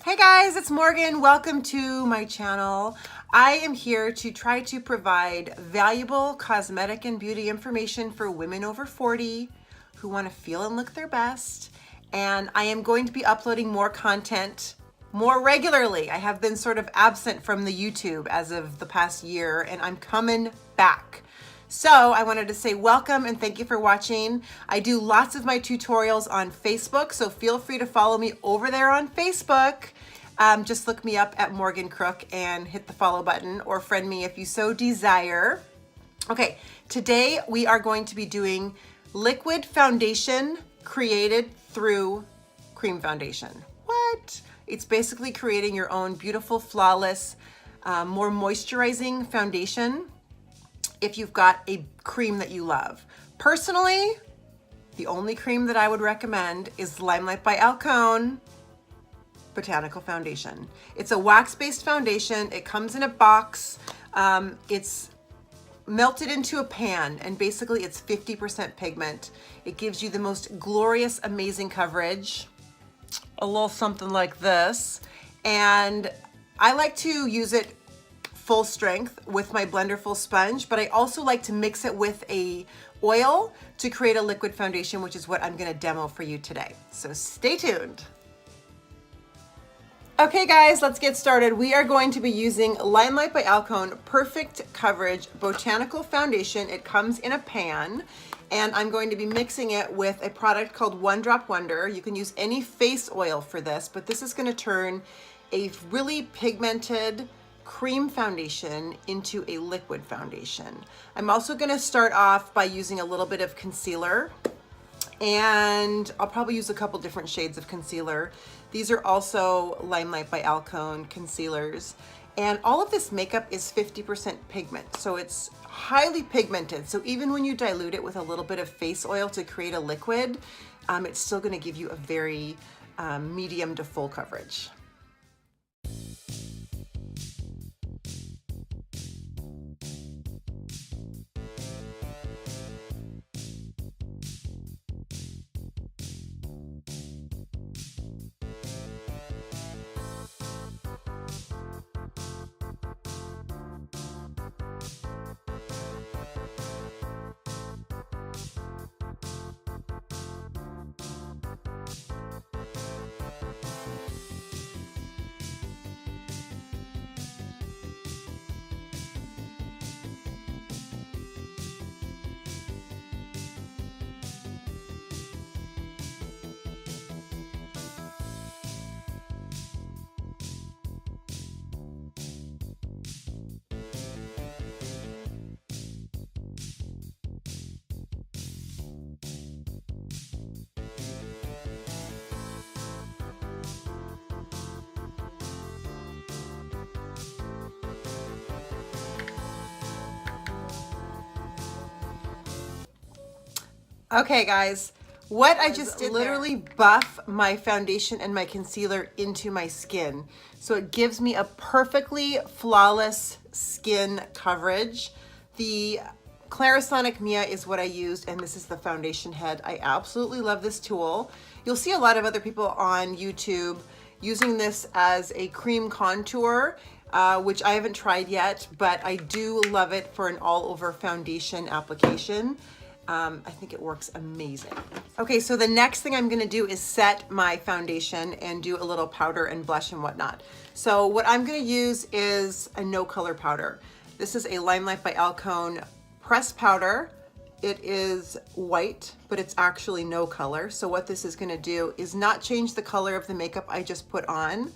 Hey guys, it's Morgan. Welcome to my channel. I am here to try to provide valuable cosmetic and beauty information for women over 40 who want to feel and look their best. And I am going to be uploading more content more regularly. I have been sort of absent from the YouTube as of the past year, and I'm coming back. So I wanted to say welcome and thank you for watching. I do lots of my tutorials on Facebook, so feel free to follow me over there on Facebook. Just look me up at Morgann Crook and hit the follow button, or friend me if you so desire. Okay, today we are going to be doing liquid foundation created through cream foundation. What? It's basically creating your own beautiful, flawless, more moisturizing foundation if you've got a cream that you love. Personally, the only cream that I would recommend is Limelight by Alcone Botanical Foundation. It's a wax-based foundation. It comes in a box. It's melted into a pan, and basically it's 50% pigment. It gives you the most glorious, amazing coverage. A little something like this. And I like to use it full strength with my Blenderful sponge, but I also like to mix it with a oil to create a liquid foundation, which is what I'm gonna demo for you today. So stay tuned. Okay guys, let's get started. We are going to be using Limelight by Alcone Perfect Coverage Botanical Foundation. It comes in a pan, and I'm going to be mixing it with a product called One Drop Wonder. You can use any face oil for this, but this is gonna turn a really pigmented cream foundation into a liquid foundation. I'm also gonna start off by using a little bit of concealer, and I'll probably use a couple different shades of concealer. These are also Limelight by Alcone concealers. And all of this makeup is 50% pigment, so it's highly pigmented. So even when you dilute it with a little bit of face oil to create a liquid, it's still gonna give you a very medium to full coverage. Okay guys, what I just did literally buff my foundation and my concealer into my skin. So it gives me a perfectly flawless skin coverage. The Clarisonic Mia is what I used, and this is the foundation head. I absolutely love this tool. You'll see a lot of other people on YouTube using this as a cream contour, which I haven't tried yet, but I do love it for an all-over foundation application. I think it works amazing. Okay, so the next thing I'm gonna do is set my foundation and do a little powder and blush and whatnot. So what I'm gonna use is a no color powder. This is a Limelight by Alcone pressed powder. It is white, but it's actually no color. So what this is gonna do is not change the color of the makeup I just put on,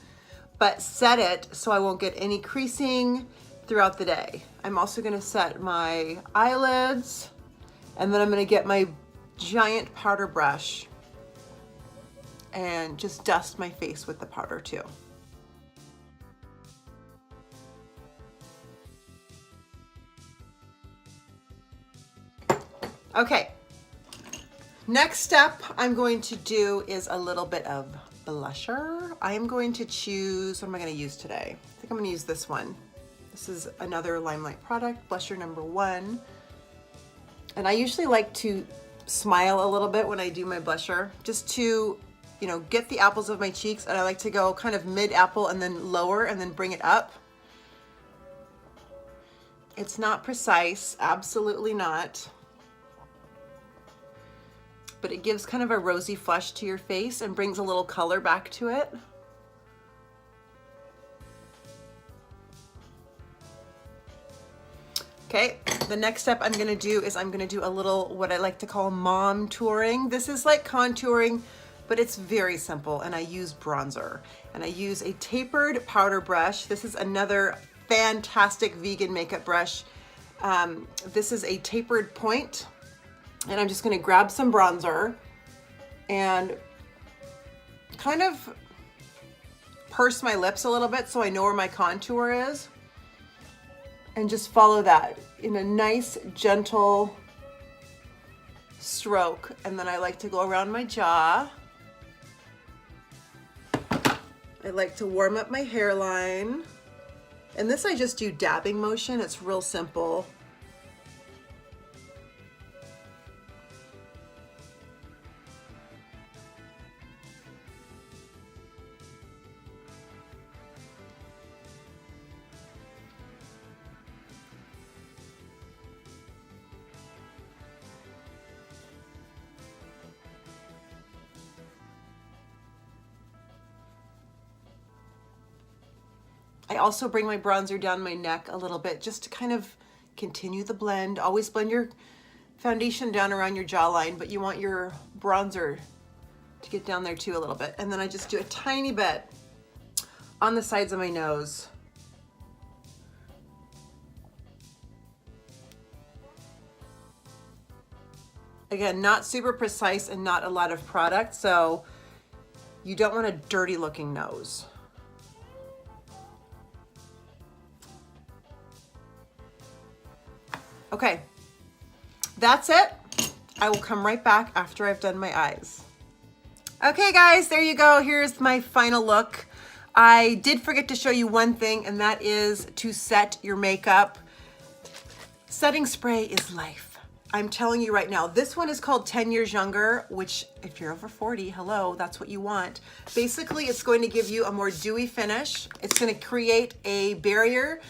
but set it so I won't get any creasing throughout the day. I'm also gonna set my eyelids, and then I'm gonna get my giant powder brush and just dust my face with the powder too. Okay, next step I'm going to do is a little bit of blusher. I am going to choose, what am I gonna use today? I think I'm gonna use this one. This is another Limelight product, blusher number 1. And I usually like to smile a little bit when I do my blusher, just to you know, get the apples of my cheeks, and I like to go kind of mid-apple and then lower and then bring it up. It's not precise, absolutely not. But it gives kind of a rosy flush to your face and brings a little color back to it. Okay, the next step I'm gonna do is I'm gonna do a little, what I like to call mom touring. This is like contouring, but it's very simple, and I use bronzer. And I use a tapered powder brush. This is another fantastic vegan makeup brush. This is a tapered point, and I'm just gonna grab some bronzer and kind of purse my lips a little bit so I know where my contour is. And just follow that in a nice, gentle stroke. And then I like to go around my jaw. I like to warm up my hairline. And this I just do dabbing motion. It's real simple. I also bring my bronzer down my neck a little bit just to kind of continue the blend. Always blend your foundation down around your jawline, but you want your bronzer to get down there too a little bit. And then I just do a tiny bit on the sides of my nose. Again, not super precise and not a lot of product, so you don't want a dirty looking nose. Okay, that's it. I will come right back after I've done my eyes. Okay guys, there you go. Here's my final look. I did forget to show you one thing, and that is to set your makeup. Setting spray is life. I'm telling you right now, this one is called 10 Years Younger, which if you're over 40, hello, that's what you want. Basically, it's going to give you a more dewy finish. It's going to create a barrier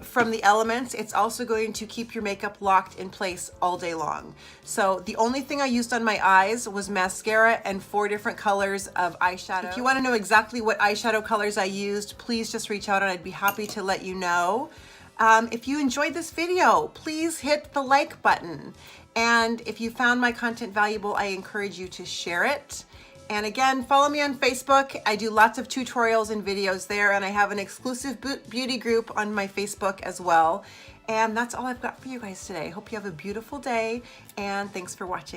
from the elements. It's also going to keep your makeup locked in place all day long. So the only thing I used on my eyes was mascara and 4 different colors of eyeshadow. If you want to know exactly what eyeshadow colors I used, please just reach out and I'd be happy to let you know. If you enjoyed this video, please hit the like button. And if you found my content valuable, I encourage you to share it. And again, follow me on Facebook. I do lots of tutorials and videos there, and I have an exclusive beauty group on my Facebook as well. And that's all I've got for you guys today. Hope you have a beautiful day, and thanks for watching.